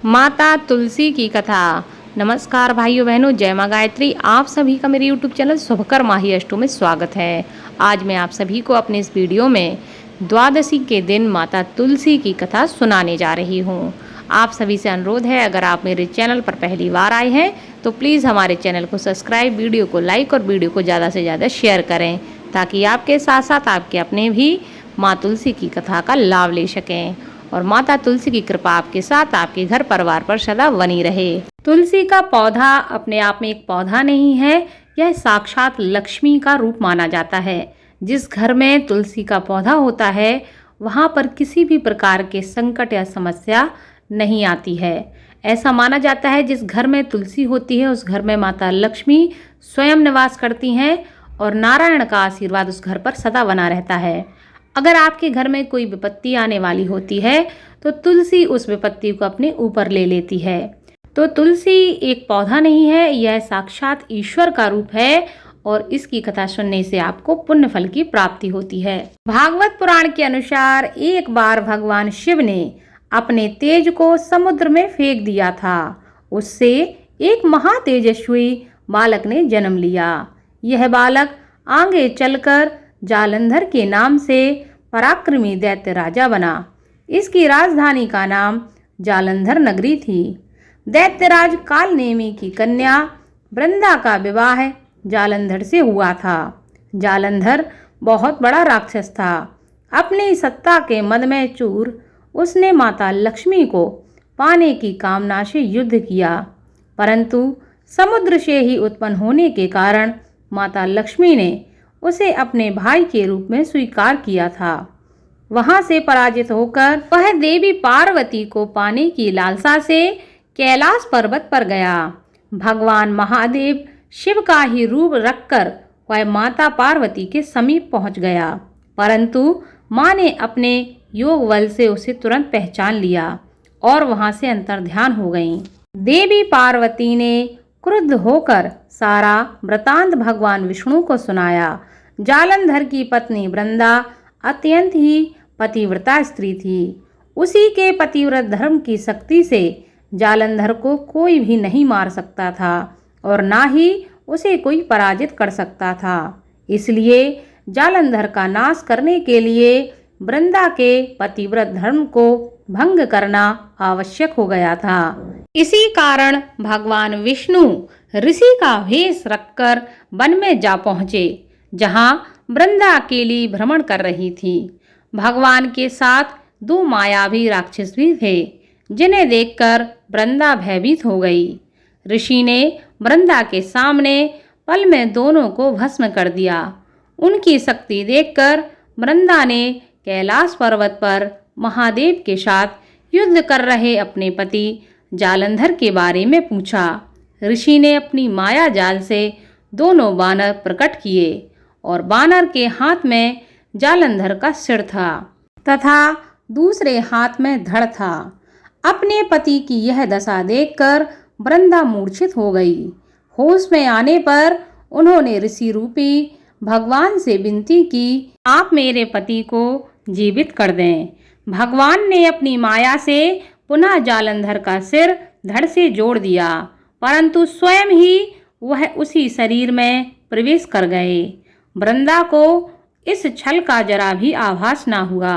माता तुलसी की कथा। नमस्कार भाइयों बहनों, जय माँ गायत्री। आप सभी का मेरे YouTube चैनल शुभकर माही अष्टू में स्वागत है। आज मैं आप सभी को अपने इस वीडियो में द्वादशी के दिन माता तुलसी की कथा सुनाने जा रही हूँ। आप सभी से अनुरोध है, अगर आप मेरे चैनल पर पहली बार आए हैं तो प्लीज़ हमारे चैनल को सब्सक्राइब, वीडियो को लाइक और वीडियो को ज़्यादा से ज़्यादा शेयर करें, ताकि आपके साथ साथ आपके अपने भी माँ तुलसी की कथा का लाभ ले सकें और माता तुलसी की कृपा आपके साथ, आपके घर परिवार पर सदा बनी रहे। तुलसी का पौधा अपने आप में एक पौधा नहीं है, यह साक्षात लक्ष्मी का रूप माना जाता है। जिस घर में तुलसी का पौधा होता है वहाँ पर किसी भी प्रकार के संकट या समस्या नहीं आती है। ऐसा माना जाता है जिस घर में तुलसी होती है उस घर में माता लक्ष्मी स्वयं निवास करती हैं और नारायण का आशीर्वाद उस घर पर सदा बना रहता है। अगर आपके घर में कोई विपत्ति आने वाली होती है तो तुलसी उस विपत्ति को अपने ऊपर ले लेती है। तो तुलसी एक पौधा नहीं है, यह साक्षात ईश्वर का रूप है और इसकी कथा सुनने से आपको पुण्य फल की प्राप्ति होती है। भागवत पुराण के अनुसार एक बार भगवान शिव ने अपने तेज को समुद्र में फेंक दिया था। उससे एक महातेजस्वी बालक ने जन्म लिया। यह बालक आगे चलकर जालंधर के नाम से पराक्रमी दैत्य राजा बना। इसकी राजधानी का नाम जालंधर नगरी थी। दैत्यराज कालनेमी की कन्या वृंदा का विवाह जालंधर से हुआ था। जालंधर बहुत बड़ा राक्षस था। अपनी सत्ता के मद में चूर उसने माता लक्ष्मी को पाने की कामना से युद्ध किया, परंतु समुद्र से ही उत्पन्न होने के कारण माता लक्ष्मी ने उसे अपने भाई के रूप में स्वीकार किया था। वहां से पराजित होकर वह देवी पार्वती को पाने की लालसा से कैलाश पर्वत पर गया। भगवान महादेव शिव का ही रूप रखकर वह माता पार्वती के समीप पहुंच गया, परंतु मां ने अपने योग बल से उसे तुरंत पहचान लिया और वहां से अंतर्ध्यान हो गईं। देवी पार्वती ने क्रुद्ध होकर सारा वृतांत भगवान विष्णु को सुनाया। जालंधर की पत्नी वृंदा अत्यंत ही पतिव्रता स्त्री थी। उसी के पतिव्रत धर्म की शक्ति से जालंधर को कोई भी नहीं मार सकता था और ना ही उसे कोई पराजित कर सकता था। इसलिए जालंधर का नाश करने के लिए वृंदा के पतिव्रत धर्म को भंग करना आवश्यक हो गया था। इसी कारण भगवान विष्णु ऋषि का वेश रखकर वन में जा पहुँचे, जहाँ वृंदा अकेली भ्रमण कर रही थी। भगवान के साथ दो मायावी राक्षस भी थे, जिन्हें देखकर वृंदा भयभीत हो गई। ऋषि ने वृंदा के सामने पल में दोनों को भस्म कर दिया। उनकी शक्ति देखकर वृंदा ने कैलाश पर्वत पर महादेव के साथ युद्ध कर रहे अपने पति जालंधर के बारे में पूछा। ऋषि ने अपनी माया जाल से दोनों बानर प्रकट किए और बानर के हाथ में जालंधर का सिर था तथा दूसरे हाथ में धड़ था। अपने पति की यह दशा देखकर वृंदा मूर्छित हो गई। होश में आने पर उन्होंने ऋषि रूपी भगवान से विनती की, आप मेरे पति को जीवित कर दें। भगवान ने अपनी माया से पुनः जालंधर का सिर धड़ से जोड़ दिया, परंतु स्वयं ही वह उसी शरीर में प्रवेश कर गए। वृंदा को इस छल का जरा भी आभास न हुआ।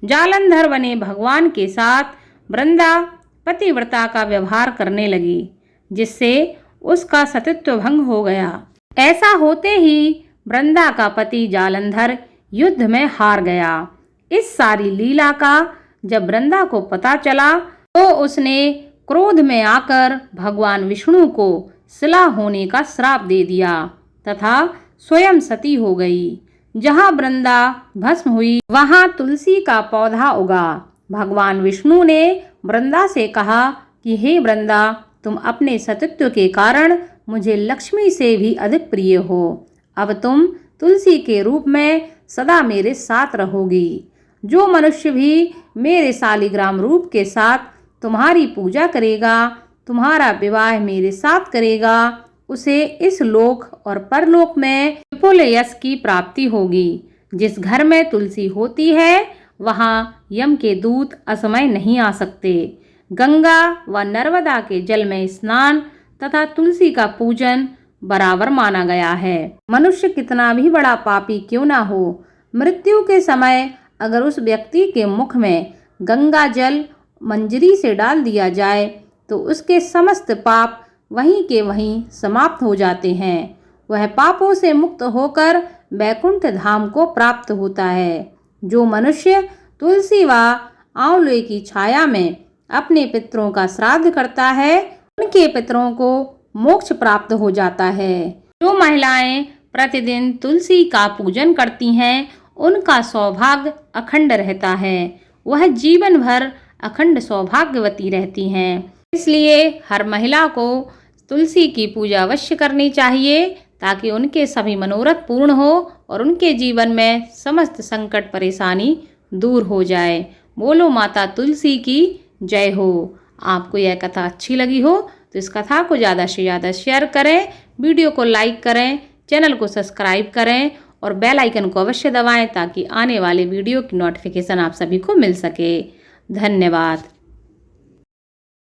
जालंधर बने भगवान के साथ वृंदा पतिव्रता का व्यवहार करने लगी, जिससे उसका सतीत्व भंग हो गया। ऐसा होते ही वृंदा का पति जालंधर युद्ध में हार गया। इस सारी लीला का जब वृंदा को पता चला तो उसने क्रोध में आकर भगवान विष्णु को शिला होने का श्राप दे दिया तथा स्वयं सती हो गई। जहाँ वृंदा भस्म हुई वहाँ तुलसी का पौधा उगा। भगवान विष्णु ने वृंदा से कहा कि हे वृंदा, तुम अपने सतीत्व के कारण मुझे लक्ष्मी से भी अधिक प्रिय हो। अब तुम तुलसी के रूप में सदा मेरे साथ रहोगी। जो मनुष्य भी मेरे शालिग्राम रूप के साथ तुम्हारी पूजा करेगा, तुम्हारा विवाह मेरे साथ करेगा, उसे इस लोक और परलोक में विपुल यश की प्राप्ति होगी। जिस घर में तुलसी होती है वहाँ यम के दूत असमय नहीं आ सकते। गंगा व नर्मदा के जल में स्नान तथा तुलसी का पूजन बराबर माना गया है। मनुष्य कितना भी बड़ा पापी क्यों ना हो, मृत्यु के समय अगर उस व्यक्ति के मुख में गंगा जल मंजरी से डाल दिया जाए तो उसके समस्त पाप वहीं के वहीं समाप्त हो जाते हैं। वह पापों से मुक्त होकर वैकुंठ धाम को प्राप्त होता है। जो मनुष्य तुलसी व आंवले की छाया में अपने पितरों का श्राद्ध करता है, उनके पितरों को मोक्ष प्राप्त हो जाता है। जो महिलाएं प्रतिदिन तुलसी का पूजन करती हैं, उनका सौभाग्य अखंड रहता है। वह जीवन भर अखंड सौभाग्यवती रहती हैं। इसलिए हर महिला को तुलसी की पूजा अवश्य करनी चाहिए ताकि उनके सभी मनोरथ पूर्ण हो और उनके जीवन में समस्त संकट परेशानी दूर हो जाए। बोलो माता तुलसी की जय हो। आपको यह कथा अच्छी लगी हो तो इस कथा को ज़्यादा से ज़्यादा शेयर करें, वीडियो को लाइक करें, चैनल को सब्सक्राइब करें और बेल आइकन को अवश्य दबाएं ताकि आने वाले वीडियो की नोटिफिकेशन आप सभी को मिल सके। धन्यवाद।